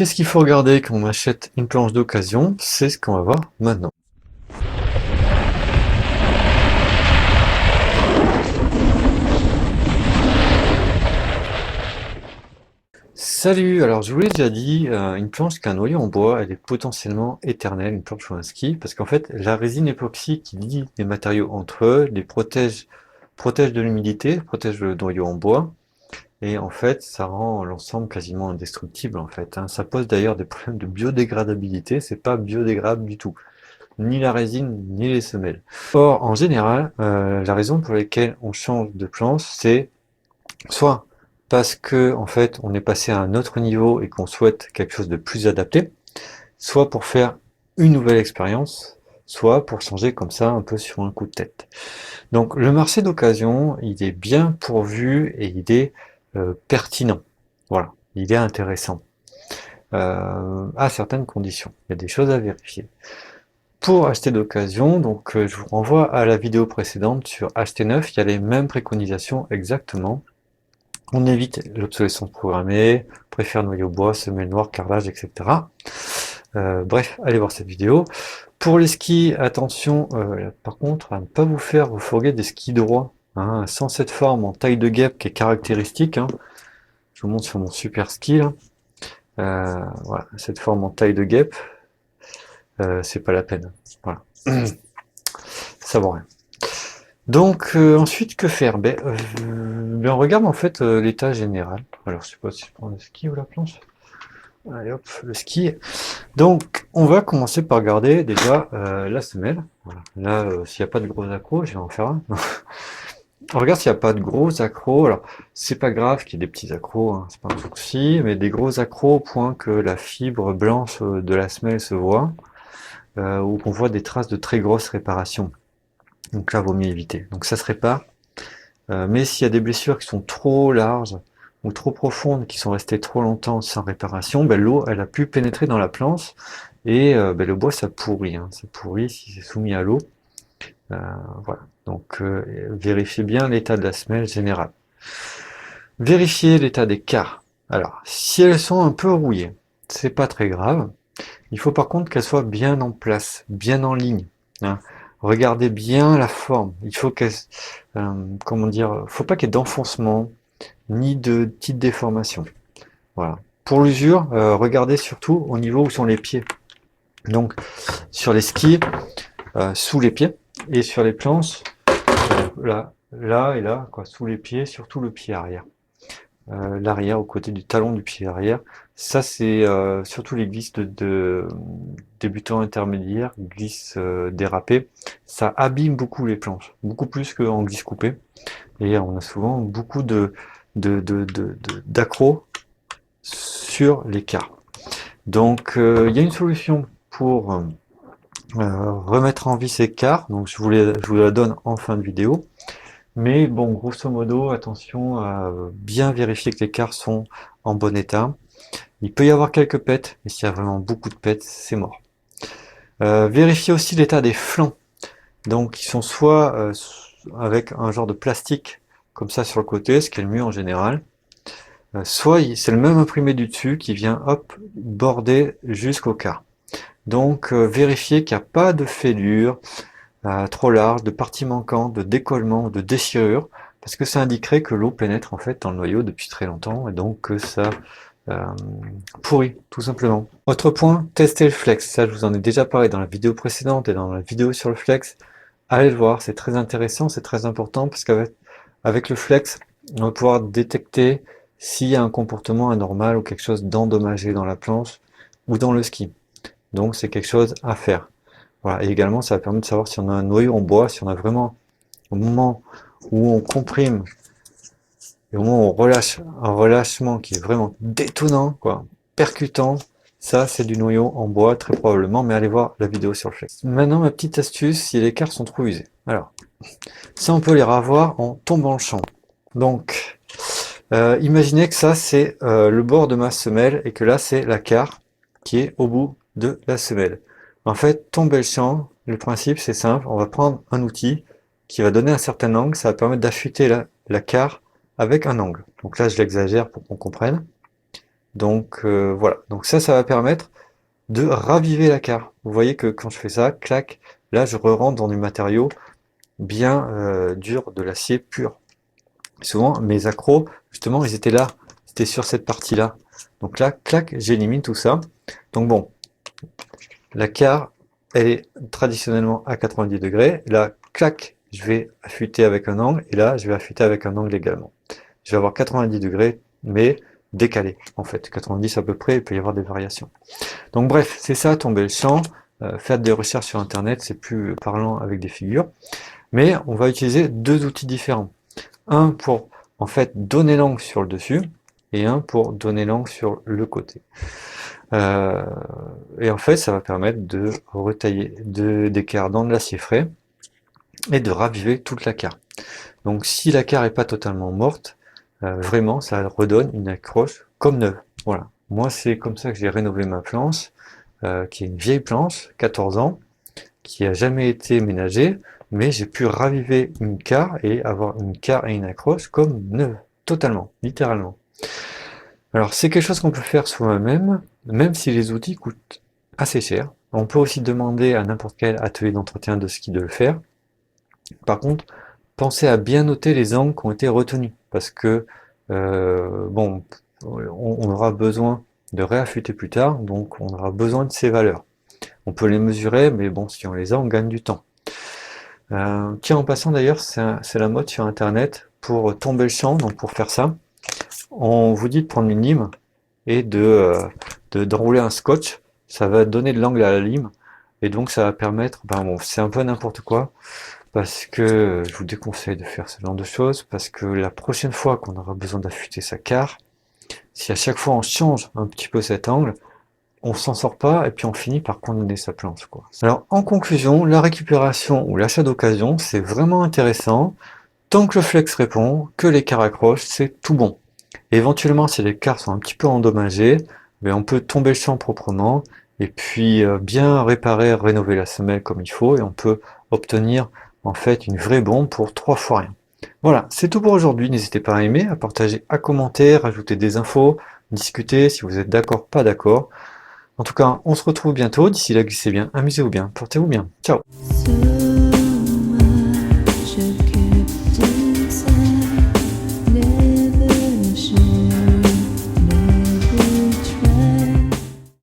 Qu'est-ce qu'il faut regarder quand on achète une planche d'occasion? C'est ce qu'on va voir maintenant. Salut, alors je vous l'ai déjà dit, une planche qui a un noyau en bois, elle est potentiellement éternelle, une planche ou un ski, parce qu'en fait, la résine époxy qui lie les matériaux entre eux, les protège de l'humidité, protège le noyau en bois, et en fait, ça rend l'ensemble quasiment indestructible en fait, hein. Ça pose d'ailleurs des problèmes de biodégradabilité, c'est pas biodégradable du tout, ni la résine, ni les semelles. Or, en général, la raison pour laquelle on change de planche, c'est soit parce que en fait on est passé à un autre niveau et qu'on souhaite quelque chose de plus adapté, soit pour faire une nouvelle expérience, soit pour changer comme ça un peu sur un coup de tête. Donc le marché d'occasion, il est bien pourvu et il est pertinent. Voilà, il est intéressant à certaines conditions. Il y a des choses à vérifier. Pour acheter d'occasion, donc je vous renvoie à la vidéo précédente sur acheter neuf, il y a les mêmes préconisations exactement. On évite l'obsolescence programmée, préfère noyau bois, semelle noire, carrelage, etc. Bref, allez voir cette vidéo. Pour les skis, attention par contre à ne pas vous faire vous fourguer des skis droits, hein, sans cette forme en taille de guêpe qui est caractéristique, hein. Je vous montre sur mon super ski là. Voilà, cette forme en taille de guêpe, c'est pas la peine. Voilà. Ça vaut rien. Donc ensuite que faire? On regarde en fait l'état général. Alors je sais pas si je prends le ski ou la planche. Allez hop, le ski. Donc on va commencer par regarder déjà la semelle. Voilà. Là, s'il n'y a pas de gros accros, je vais en faire un. On regarde s'il n'y a pas de gros accros. Alors c'est pas grave qu'il y ait des petits accros, hein, c'est pas un souci, mais des gros accros au point que la fibre blanche de la semelle se voit, ou qu'on voit des traces de très grosses réparations. Donc là, vaut mieux éviter. Donc ça se répare. Mais s'il y a des blessures qui sont trop larges ou trop profondes, qui sont restées trop longtemps sans réparation, l'eau elle a pu pénétrer dans la planche et le bois ça pourrit, hein, ça pourrit si c'est soumis à l'eau. Euh, voilà. Donc vérifiez bien l'état de la semelle générale. Vérifiez l'état des carres. Alors, si elles sont un peu rouillées, c'est pas très grave. Il faut par contre qu'elles soient bien en place, bien en ligne, hein. Regardez bien la forme. Il faut qu'elles, comment dire, faut pas qu'il y ait d'enfoncement ni de petites déformations. Voilà. Pour l'usure, regardez surtout au niveau où sont les pieds. Donc sur les skis, sous les pieds, et sur les planches, là et là, quoi, sous les pieds, surtout le pied arrière. L'arrière, au côté du talon du pied arrière. Ça, c'est surtout les glisses de débutants intermédiaires, glisses dérapées. Ça abîme beaucoup les planches, beaucoup plus qu'en glisse coupée. Et on a souvent beaucoup d'accros sur l'écart. Donc il y a une solution pour remettre en vie ces carres, donc je vous la donne en fin de vidéo. Mais bon, grosso modo, attention à bien vérifier que les carres sont en bon état. Il peut y avoir quelques pets, mais s'il y a vraiment beaucoup de pets, c'est mort. Vérifiez aussi l'état des flancs. Donc ils sont soit avec un genre de plastique comme ça sur le côté, ce qui est le mieux en général, soit c'est le même imprimé du dessus qui vient hop border jusqu'au quart. Donc vérifiez qu'il n'y a pas de fêlure trop large, de parties manquantes, de décollement, de déchirure, parce que ça indiquerait que l'eau pénètre en fait dans le noyau depuis très longtemps et donc que ça euh, pourrit tout simplement. Autre point, testez le flex. Ça, je vous en ai déjà parlé dans la vidéo précédente et dans la vidéo sur le flex. Allez le voir, c'est très intéressant, c'est très important parce qu'avec le flex, on va pouvoir détecter s'il y a un comportement anormal ou quelque chose d'endommagé dans la planche ou dans le ski. Donc c'est quelque chose à faire. Voilà. Et également, ça va permettre de savoir si on a un noyau en bois, si on a vraiment, au moment où on comprime et au moment où on relâche, un relâchement qui est vraiment détonnant, quoi, percutant, ça c'est du noyau en bois très probablement, mais allez voir la vidéo sur le flex. Maintenant, ma petite astuce, si les carres sont trop usées. Alors, ça on peut les ravoir en tombant le champ. Donc, imaginez que ça c'est le bord de ma semelle et que là c'est la carre qui est au bout de la semelle. En fait, tomber le champ, le principe c'est simple, on va prendre un outil qui va donner un certain angle, ça va permettre d'affûter la carre avec un angle. Donc là je l'exagère pour qu'on comprenne. Donc voilà, donc ça va permettre de raviver la carre. Vous voyez que quand je fais ça, clac, là je re-rentre dans du matériau bien dur, de l'acier pur. Souvent mes accros, justement, ils étaient là, c'était sur cette partie-là. Donc là, clac, j'élimine tout ça. Donc bon, la carre, elle est traditionnellement à 90 degrés. Là, clac, je vais affûter avec un angle, et là, je vais affûter avec un angle également. Je vais avoir 90 degrés, mais décalé, en fait. 90 à peu près, il peut y avoir des variations. Donc bref, c'est ça, tomber le champ. Faire des recherches sur Internet, c'est plus parlant avec des figures. Mais on va utiliser deux outils différents. Un pour, en fait, donner l'angle sur le dessus, et un pour donner l'angle sur le côté. Euh, et en fait, ça va permettre de retailler des carres dans de l'acier frais et de raviver toute la carre. Donc si la carre est pas totalement morte, vraiment, ça redonne une accroche comme neuve. Voilà. Moi, c'est comme ça que j'ai rénové ma planche, qui est une vieille planche, 14 ans, qui a jamais été ménagée, mais j'ai pu raviver une carre et avoir une carre et une accroche comme neuve, totalement, littéralement. Alors c'est quelque chose qu'on peut faire soi-même, même si les outils coûtent assez cher. On peut aussi demander à n'importe quel atelier d'entretien de ski de le faire. Par contre, pensez à bien noter les angles qui ont été retenus, parce que bon, on aura besoin de réaffûter plus tard, donc on aura besoin de ces valeurs. On peut les mesurer, mais bon, si on les a, on gagne du temps. Tiens, en passant d'ailleurs, c'est la mode sur Internet pour tomber le champ, donc pour faire ça, on vous dit de prendre une lime et d'enrouler un scotch. Ça va donner de l'angle à la lime, et donc ça va permettre, ben bon, c'est un peu n'importe quoi, parce que je vous déconseille de faire ce genre de choses, parce que la prochaine fois qu'on aura besoin d'affûter sa carre, si à chaque fois on change un petit peu cet angle, on s'en sort pas et puis on finit par condamner sa planche, quoi. Alors en conclusion, la récupération ou l'achat d'occasion, c'est vraiment intéressant. Tant que le flex répond, que les carres accrochent, c'est tout bon. Et éventuellement, si les carres sont un petit peu endommagées, ben on peut tomber le champ proprement et puis bien réparer, rénover la semelle comme il faut, et on peut obtenir en fait une vraie bombe pour 3 fois rien. Voilà, c'est tout pour aujourd'hui. N'hésitez pas à aimer, à partager, à commenter, rajouter des infos, discuter si vous êtes d'accord, pas d'accord. En tout cas, on se retrouve bientôt. D'ici là, glissez bien, amusez-vous bien, portez-vous bien. Ciao.